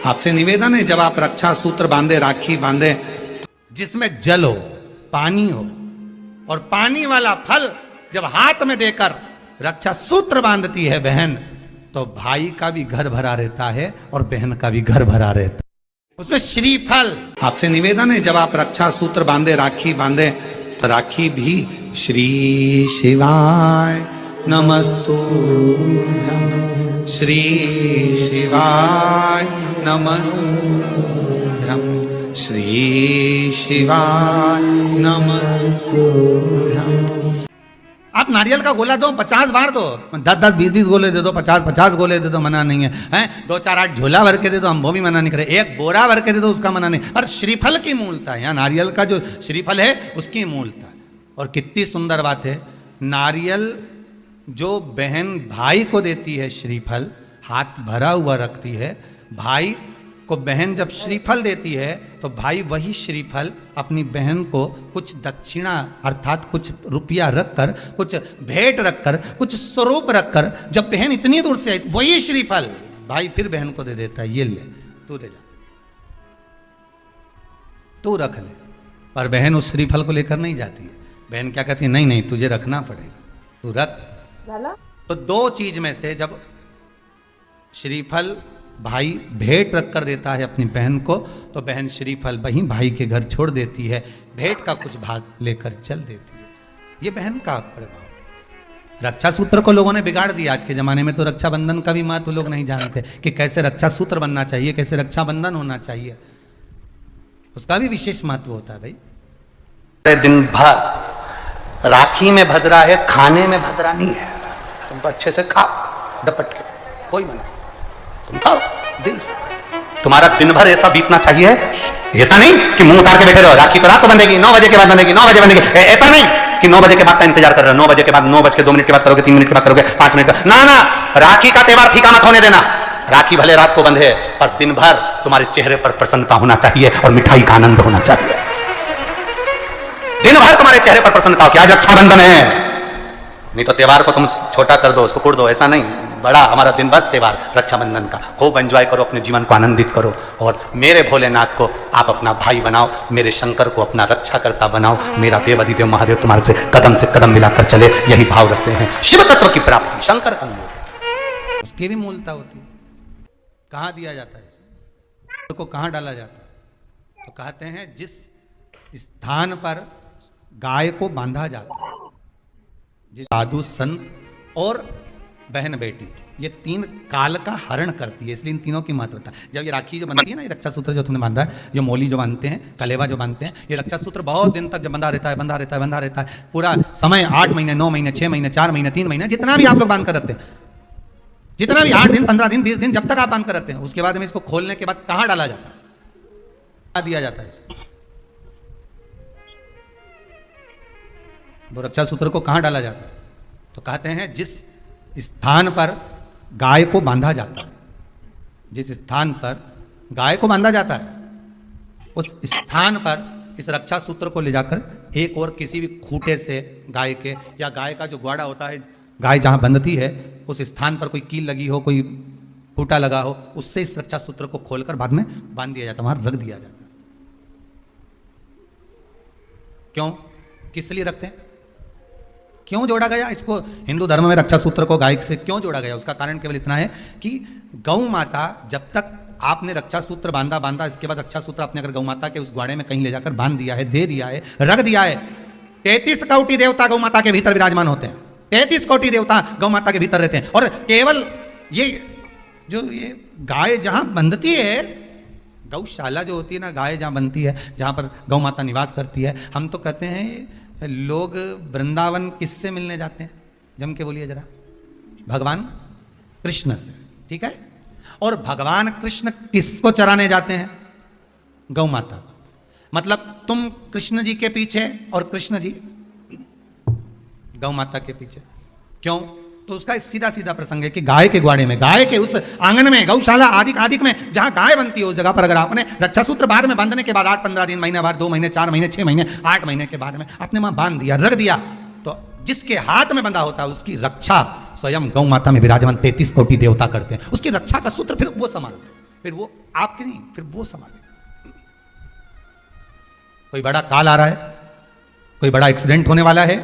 आपसे निवेदन है जब आप रक्षा सूत्र बांधे, राखी बांधे, जिसमें जल हो, पानी हो, और पानी वाला फल जब हाथ में देकर रक्षा सूत्र बांधती है बहन, तो भाई का भी घर भरा रहता है और बहन का भी घर भरा रहता है। उसमें श्रीफल। आपसे निवेदन है जब आप रक्षा सूत्र बांधे, राखी बांधे, तो राखी भी श्री शिवाय नमस्तुभ्यं, श्री शिवाय नमस्तुभ्यं, श्री शिवाय नमस्तुभ्यं। आप नारियल का गोला दो 50 बार दो, 10-10, 20-20 गोले दे दो, 50-50 गोले दे दो, मना नहीं है, हैं 2-4-8 झोला भर के दे दो, हम वो भी मना नहीं करे, एक बोरा भर के दे दो, उसका मना नहीं। और श्रीफल की मूलता है, यहाँ नारियल का जो श्रीफल है उसकी मूलता है। और कितनी सुंदर बात है, नारियल जो बहन भाई को देती है श्रीफल, हाथ भरा हुआ रखती है, भाई को बहन जब श्रीफल देती है तो भाई वही श्रीफल अपनी बहन को कुछ दक्षिणा अर्थात कुछ रुपया रखकर, कुछ भेंट रखकर, कुछ स्वरूप रखकर, जब बहन इतनी दूर से आई वही श्रीफल भाई फिर बहन को दे देता है, ये ले तू दे जा, तू रख ले। पर बहन उस श्रीफल को लेकर नहीं जाती है, बहन क्या कहती है, नहीं नहीं तुझे रखना पड़ेगा, तू रख। तो दो चीज में से जब श्रीफल भाई भेंट रख कर देता है अपनी बहन को, तो बहन श्रीफल वहीं भाई के घर छोड़ देती है, भेंट का कुछ भाग लेकर चल देती है। ये बहन का प्रभाव। रक्षा सूत्र को लोगों ने बिगाड़ दिया आज के जमाने में, तो रक्षाबंधन का भी महत्व लोग नहीं जानते कि कैसे रक्षा सूत्र बनना चाहिए, कैसे रक्षाबंधन होना चाहिए, उसका भी विशेष महत्व होता है भाई। दिन भर राखी में भद्रा है, खाने में भद्रा नहीं है, तुम तो अच्छे से खाओ डपट के, कोई मना, तुम खाओ दिल से। तुम्हारा दिन भर ऐसा बीतना चाहिए, ऐसा नहीं कि मुंह उतार के बैठे रहो, राखी तो रात को बंधेगी, 9 बजे के बाद बंधेगी, 9 बजे बंधेगी, ऐसा नहीं कि 9 बजे के बाद का इंतजार कर रहे हो, 9 बजे के बाद 9:02 के बाद करोगे, 3 मिनट के बाद करोगे, 5 मिनट का ना ना, राखी का त्योहार फीका मत होने देना। राखी भले रात को बंधे पर दिन भर तुम्हारे चेहरे पर प्रसन्नता होना चाहिए और मिठाई का आनंद होना चाहिए। दिन भर तुम्हारे चेहरे पर प्रसन्नता हो कि आज रक्षाबंधन है, नहीं तो त्योहार को तुम छोटा कर दो, सुकुड़ दो, ऐसा नहीं, बड़ा हमारा दिन भर त्योहार रक्षाबंधन का, खूब एंजॉय करो, अपने जीवन को आनंदित करो, और मेरे भोलेनाथ को आप अपना भाई बनाओ, मेरे शंकर को अपना रक्षाकर्ता बनाओ, मेरा देव अधिदेव महादेव तुम्हारे से कदम मिलाकर चले, यही भाव रखते हैं। शिव तत्व की प्राप्ति शंकर का मूल, उसकी भी मूलता होती है। कहाँ दिया जाता है, को कहाँ डाला जाता है, तो कहते हैं जिस स्थान पर गाय को बांधा जाता है, जिस साधु संत और बहन बेटी, ये 3 काल का हरण करती है, इसलिए इन तीनों की महत्वता। जब ये राखी जो बनती है ना, ये रक्षा सूत्र जो तुमने बांधा है, ये मोली जो बांधते हैं, कलेवा जो बांधते हैं, ये रक्षा सूत्र बहुत दिन तक जब बंधा रहता है, पूरा समय 8 महीने, 9 महीने, 6 महीने, 4 महीने, 3 महीने, जितना भी आप लोग बांध कर रखते हैं, जितना भी 8 दिन, 15 दिन, 20 दिन, जब तक आप बांध कर रखते हैं, उसके बाद में इसको खोलने के बाद कहाँ डाला जाता है, कहाँ दिया जाता है इसको, वो रक्षा सूत्र को कहाँ डाला जाता है, तो कहते हैं जिस स्थान पर गाय को बांधा जाता है, जिस स्थान पर गाय को बांधा जाता है, उस स्थान पर इस रक्षा सूत्र को ले जाकर एक और किसी भी खूंटे से गाय के, या गाय का जो ग्वाड़ा होता है, गाय जहां बंधती है उस स्थान पर कोई कील लगी हो, कोई खूंटा लगा हो, उससे इस रक्षा सूत्र को खोलकर बाद में बांध दिया जाता है, वहां रख दिया जाता है। क्यों, किस लिए रखते हैं, क्यों जोड़ा गया इसको हिंदू धर्म में, रक्षा सूत्र को गाय से क्यों जोड़ा गया, उसका कारण केवल इतना है कि गौ माता, जब तक आपने रक्षा सूत्र बांधा, इसके बाद रक्षा सूत्र आपने अगर गौ माता के उस ग्वाड़े में कहीं ले जाकर बांध दिया है, दे दिया है, रख दिया है, 33 कोटि देवता गौ माता के भीतर विराजमान होते हैं, 33 कोटि देवता गौ माता के भीतर रहते हैं, और केवल ये जो ये गाय जहां बंधती है, गौशाला जो होती है ना, गाय जहां बनती है, जहां पर गौ माता निवास करती है, हम तो कहते हैं लोग वृंदावन किससे मिलने जाते हैं, जम के बोलिए जरा, भगवान कृष्ण से, ठीक है, और भगवान कृष्ण किसको चराने जाते हैं, गौ माता। मतलब तुम कृष्ण जी के पीछे और कृष्ण जी गौ माता के पीछे, क्यों, तो उसका सीधा सीधा प्रसंग है कि गाय के ग्वाड़े में, गाय के उस आंगन में, गौशाला आदि में जहां गाय बनती है, उस जगह पर अगर आपने रक्षा सूत्र बाद में बांधने के बाद 8-15 दिन, महीना बाद, 2 महीने, 4 महीने, 6 महीने, 8 महीने के बाद में आपने वहां बांध दिया, रख दिया, तो जिसके हाथ में बंधा होता है उसकी रक्षा स्वयं गौ माता में विराजमान 33 कोटि देवता करते हैं, उसकी रक्षा का सूत्र फिर वो संभालते हैं। फिर वो आपकी नहीं, फिर वो संभालेगा। कोई बड़ा काल आ रहा है, कोई बड़ा एक्सीडेंट होने वाला है,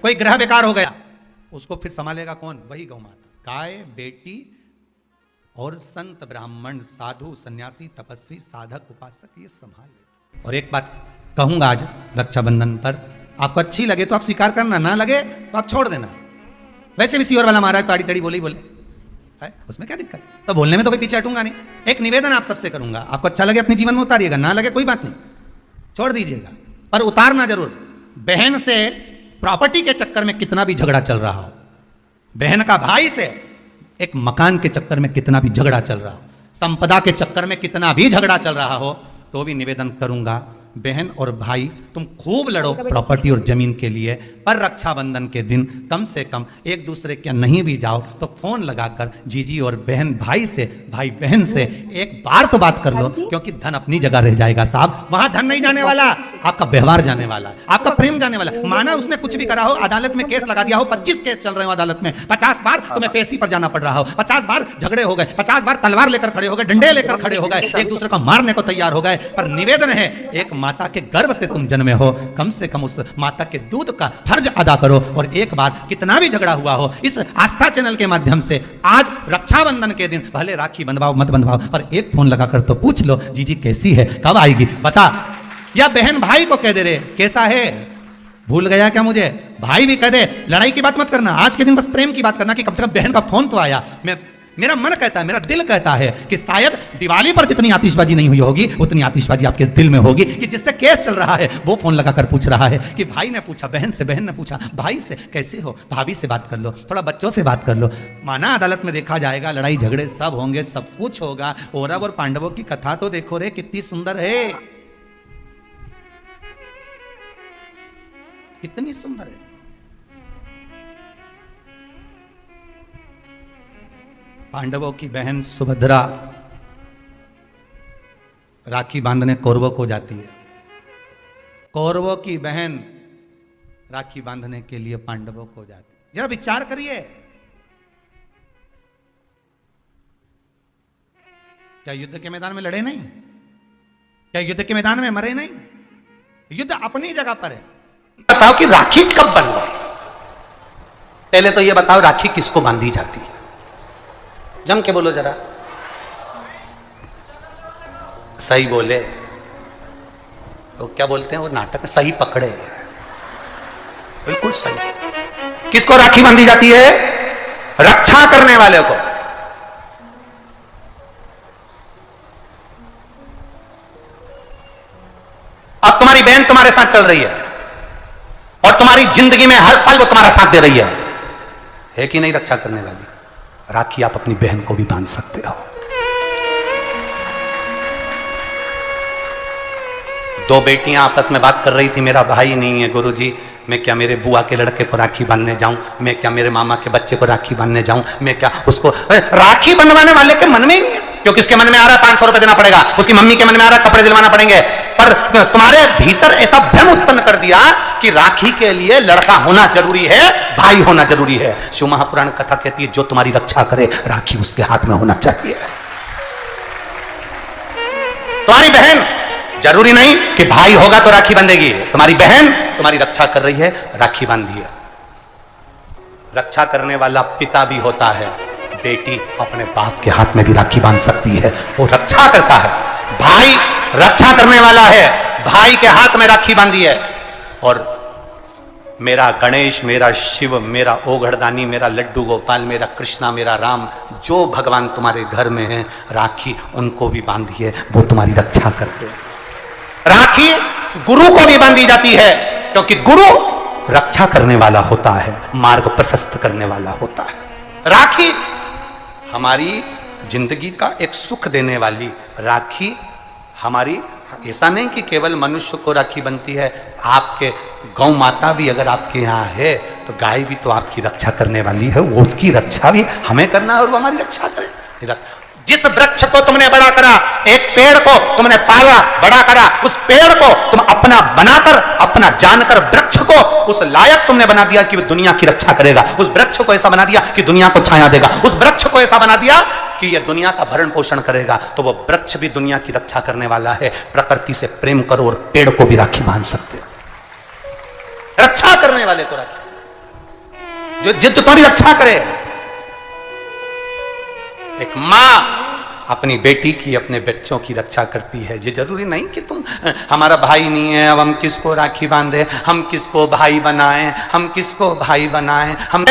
कोई ग्रह बेकार हो गया, उसको फिर संभालेगा कौन? वही गौ माता। गाय, बेटी और संत, ब्राह्मण, साधु, सन्यासी, तपस्वी, साधक, उपासक, ये संभाल लेते। और एक बात कहूंगा आज रक्षाबंधन पर, आपको अच्छी लगे तो आप स्वीकार करना, ना लगे तो आप छोड़ देना। वैसे भी सीवर वाला महाराज ताड़ी ताड़ी बोले ही बोले है, उसमें क्या दिक्कत? तो बोलने में तो कोई पीछे हटूंगा नहीं। एक निवेदन आप सबसे करूंगा, आपको अच्छा लगे अपने जीवन में उतारिएगा, ना लगे कोई बात नहीं, छोड़ दीजिएगा, पर उतारना जरूर। बहन से प्रॉपर्टी के चक्कर में कितना भी झगड़ा चल रहा हो, बहन का भाई से एक मकान के चक्कर में कितना भी झगड़ा चल रहा हो, संपदा के चक्कर में कितना भी झगड़ा चल रहा हो, तो भी निवेदन करूंगा, बहन और भाई तुम खूब लड़ो प्रॉपर्टी और जमीन के लिए, पर रक्षाबंधन के दिन कम से कम एक दूसरे के नहीं भी जाओ तो फोन लगाकर जीजी और बहन भाई से, भाई बहन से एक बार तो बात कर लो, क्योंकि धन अपनी जगह रह जाएगा साहब, वहां धन नहीं जाने वाला, आपका व्यवहार जाने वाला, आपका प्रेम जाने वाला। माना उसने कुछ भी करा हो, अदालत में केस लगा दिया हो, 25 केस चल रहे हो अदालत में, 50 बार तुम्हें पेशी पर जाना पड़ रहा हो, 50 बार झगड़े हो गए, 50 बार तलवार लेकर खड़े हो गए, डंडे लेकर खड़े हो गए, एक दूसरे को मारने को तैयार हो गए, पर निवेदन है, एक माता के गर्भ से तुम जन्मे हो, कम से कम उस माता के दूध का फर्ज अदा करो। और एक बार कितना भी झगड़ा हुआ हो, इस आस्था चैनल के माध्यम से आज रक्षाबंधन के दिन भले राखी बंधवाओ मत बंधवाओ, पर एक फोन लगाकर तो पूछ लो, जीजी कैसी है, कब आएगी बता। या बहन भाई को कह दे रे कैसा है, भूल गया क्या मुझे, भाई भी कह दे, लड़ाई की बात मत करना, आज के दिन बस प्रेम की बात करना, कि कम से कम बहन का फोन तो आया। मेरा मन कहता है, मेरा दिल कहता है कि शायद दिवाली पर जितनी आतिशबाजी नहीं हुई होगी, उतनी आतिशबाजी आपके दिल में होगी, कि जिससे केस चल रहा है वो फोन लगाकर पूछ रहा है कि भाई ने पूछा बहन से, बहन ने पूछा भाई से, कैसे हो, भाभी से बात कर लो, थोड़ा बच्चों से बात कर लो। माना अदालत में देखा जाएगा, लड़ाई झगड़े सब होंगे, सब कुछ होगा। कौरव और पांडवों की कथा तो देखो रे, कितनी सुंदर है, कितनी सुंदर है। पांडवों की बहन सुभद्रा राखी बांधने कौरवों को जाती है, कौरवों की बहन राखी बांधने के लिए पांडवों को जाती है। जरा विचार करिए, क्या युद्ध के मैदान में लड़े नहीं, क्या युद्ध के मैदान में मरे नहीं, युद्ध अपनी जगह पर है। बताओ कि राखी कब बनवाई, पहले तो ये बताओ राखी किसको बांधी जाती है, जम के बोलो जरा, सही बोले तो क्या बोलते हैं वो नाटक में, सही पकड़े, बिल्कुल सही। किसको राखी बांधी जाती है? रक्षा करने वाले को। अब तुम्हारी बहन तुम्हारे साथ चल रही है और तुम्हारी जिंदगी में हर पल वो तुम्हारा साथ दे रही है कि नहीं रक्षा करने वाली? राखी आप अपनी बहन को भी बांध सकते हो। दो बेटियां आपस में बात कर रही थी, मेरा भाई नहीं है गुरुजी, मैं क्या मेरे बुआ के लड़के को राखी बांधने जाऊं, मैं क्या मेरे मामा के बच्चे को राखी बांधने जाऊं, मैं क्या उसको राखी बंधवाने वाले के मन में ही नहीं है, क्योंकि उसके मन में आ रहा है 500 रुपए देना पड़ेगा, उसकी मम्मी के मन में आ रहा है कपड़े दिलवाना पड़ेंगे, पर तुम्हारे भीतर ऐसा भ्रम उत्पन्न कर दिया कि राखी के लिए लड़का होना जरूरी है, भाई होना जरूरी है। शिव महापुराण कथा कहती है जो तुम्हारी रक्षा करे राखी उसके हाथ में होना चाहिए। तुम्हारी बहन जरूरी नहीं कि भाई होगा तो राखी बंधेगी, तुम्हारी बहन तुम्हारी रक्षा कर रही है, राखी बांधिए। रक्षा करने वाला पिता भी होता है, बेटी अपने बाप के हाथ में भी राखी बांध सकती है, वो रक्षा करता है। भाई रक्षा करने वाला है, भाई के हाथ में राखी बांधी है। और मेरा गणेश, मेरा शिव, मेरा ओघड़दानी, मेरा लड्डू गोपाल, मेरा कृष्णा, मेरा राम, जो भगवान तुम्हारे घर में है, राखी उनको भी बांधिए, वो तुम्हारी रक्षा करते हैं। राखी गुरु को भी बांधी जाती है, क्योंकि गुरु रक्षा करने वाला होता है, मार्ग प्रशस्त करने वाला होता है। राखी हमारी जिंदगी का एक सुख देने वाली, राखी हमारी, ऐसा नहीं कि केवल मनुष्य को राखी बनती है, आपके गौ माता भी अगर आपके यहाँ है तो गाय भी तो आपकी रक्षा करने वाली है, वो उसकी रक्षा भी हमें करना है और वो हमारी रक्षा करे। जिस वृक्ष को तुमने बड़ा करा, एक पेड़ को तुमने पाला, बड़ा करा, उस पेड़ को तुम अपना बनाकर, अपना जानकर वृक्ष को उस लायक तुमने बना दिया कि वो दुनिया की रक्षा करेगा। उस वृक्ष को ऐसा बना दिया कि दुनिया को छाया देगा। उस वृक्ष को ऐसा बना दिया कि यह दुनिया का भरण पोषण करेगा। तो वो वृक्ष भी दुनिया की रक्षा करने वाला है। प्रकृति से प्रेम करो और पेड़ को भी राखी बांध सकते हो। रक्षा करने वाले को राखी, जो तुम्हारी रक्षा करे। एक मां अपनी बेटी की, अपने बच्चों की रक्षा करती है। ये जरूरी नहीं कि तुम हमारा भाई नहीं है, अब हम किसको राखी बांधे, हम किसको भाई बनाएं, हम किसको भाई बनाएं, हम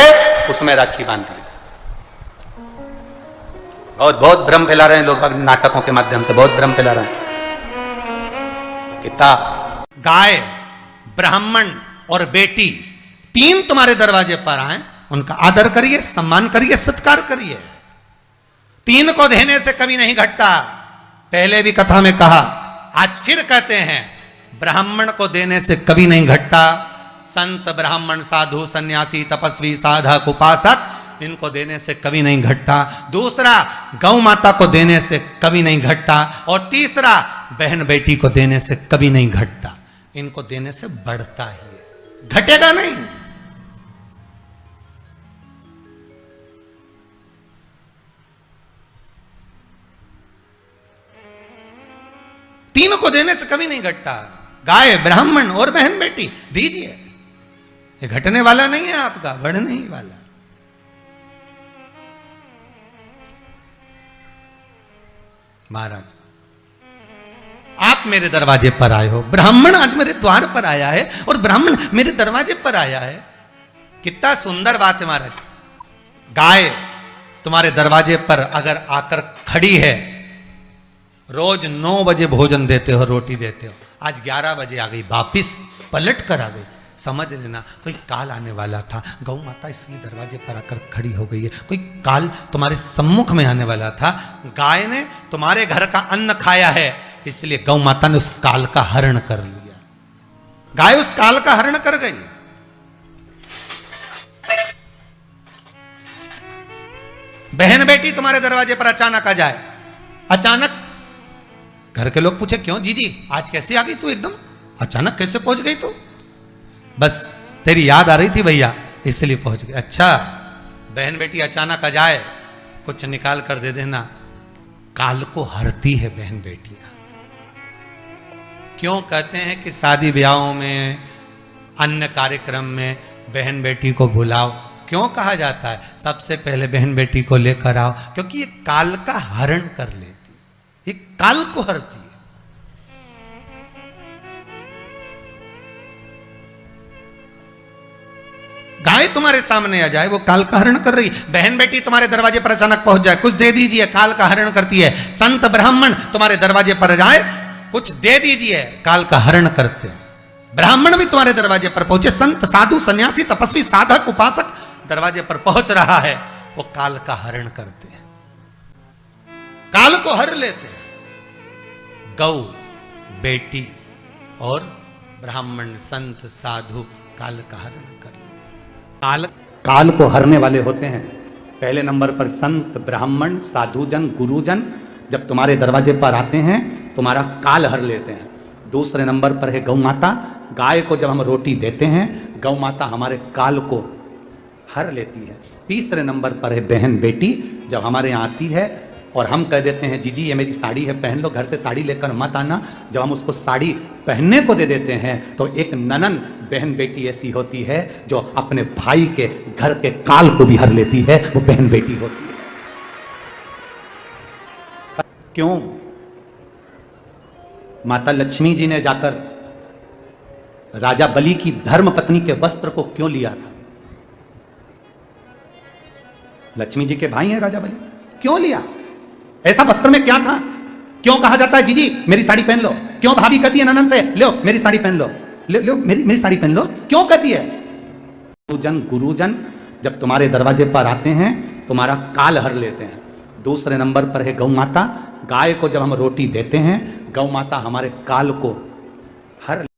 उसमें राखी बांधी। बहुत भ्रम फैला रहे हैं लोग, नाटकों के माध्यम से बहुत भ्रम फैला रहे हैं। किताब, गाय, ब्राह्मण और बेटी तीन तुम्हारे दरवाजे पर आए, उनका आदर करिए, सम्मान करिए, सत्कार करिए। तीन को देने से कभी नहीं घटता। पहले भी कथा में कहा, आज फिर कहते हैं, ब्राह्मण को देने से कभी नहीं घटता। संत, ब्राह्मण, साधु, सन्यासी, तपस्वी, साधक, उपासक, इनको देने से कभी नहीं घटता। दूसरा, गौ माता को देने से कभी नहीं घटता। और तीसरा, बहन बेटी को देने से कभी नहीं घटता। इनको देने से बढ़ता ही है, घटेगा नहीं। तीनों को देने से कभी नहीं घटता। गाय, ब्राह्मण और बहन बेटी दीजिए। ये घटने वाला नहीं है आपका, बढ़ने ही वाला। महाराज, आप मेरे दरवाजे पर आए हो, ब्राह्मण आज मेरे द्वार पर आया है और ब्राह्मण मेरे दरवाजे पर आया है। कितना सुंदर बात है महाराज। गाय तुम्हारे दरवाजे पर अगर आकर खड़ी है, रोज 9 बजे भोजन देते हो, रोटी देते हो, आज 11 बजे आ गई, वापिस पलट कर आ गई, समझ लेना कोई काल आने वाला था। गौ माता इसलिए दरवाजे पर आकर खड़ी हो गई है, कोई काल तुम्हारे सम्मुख में आने वाला था। गाय ने तुम्हारे घर का अन्न खाया है, इसलिए गौ माता ने उस काल का हरण कर लिया। गाय उस काल का हरण कर गई। बहन बेटी तुम्हारे दरवाजे पर अचानक आ जाए, अचानक घर के लोग पूछे, क्यों जीजी आज कैसे आ गई तू, एकदम अचानक कैसे पहुंच गई तू? बस तेरी याद आ रही थी भैया, इसलिए पहुंच गई। अच्छा, बहन बेटी अचानक आ जाए, कुछ निकाल कर दे देना। काल को हरती है बहन बेटियां। क्यों कहते हैं कि शादी ब्याहों में, अन्य कार्यक्रम में बहन बेटी को बुलाओ? क्यों कहा जाता है सबसे पहले बहन बेटी को लेकर आओ? क्योंकि ये काल का हरण कर लेती, ये काल को हरती है। गाय तुम्हारे सामने आ जाए, वो काल का हरण कर रही। बहन बेटी तुम्हारे दरवाजे पर अचानक पहुंच जाए, कुछ दे दीजिए, काल का हरण करती है। संत ब्राह्मण तुम्हारे दरवाजे पर जाए, कुछ दे दीजिए, काल का हरण करते हैं। ब्राह्मण भी तुम्हारे दरवाजे पर पहुंचे, संत, साधु, सन्यासी, तपस्वी, साधक, उपासक दरवाजे पर पहुंच रहा है, वो काल का हरण करते हैं, काल को हर लेते हैं। गौ, बेटी और ब्राह्मण, संत, साधु काल का हरण कर लेते। काल को हरने वाले होते हैं पहले नंबर पर संत, ब्राह्मण, साधुजन, गुरुजन। जब तुम्हारे दरवाजे पर आते हैं तुम्हारा काल हर लेते हैं। दूसरे नंबर पर है गौ माता। गाय को जब हम रोटी देते हैं, गौ माता हमारे काल को हर लेती है। तीसरे नंबर पर है बहन बेटी। जब हमारे यहाँ आती है और हम कह देते हैं जीजी ये मेरी साड़ी है, पहन लो, घर से साड़ी लेकर मत आना। जब हम उसको साड़ी पहनने को दे देते हैं तो एक ननन बहन बेटी ऐसी होती है जो अपने भाई के घर के काल को भी हर लेती है, वो बहन बेटी होती है। क्यों? माता लक्ष्मी जी ने जाकर राजा बलि की धर्म पत्नी के वस्त्र को क्यों लिया था? लक्ष्मी जी के भाई हैं राजा बलि, क्यों लिया? ऐसा वस्त्र में क्या था? क्यों कहा जाता है जीजी मेरी साड़ी पहन लो? क्यों भाभी कहती है ननन से लो मेरी साड़ी पहन लो, लो मेरी साड़ी पहन लो? क्यों कहती है? गुरुजन जब तुम्हारे दरवाजे पर आते हैं तुम्हारा काल हर लेते हैं। दूसरे नंबर पर है गौ माता। गाय को जब हम रोटी देते हैं, गौ माता हमारे काल को हर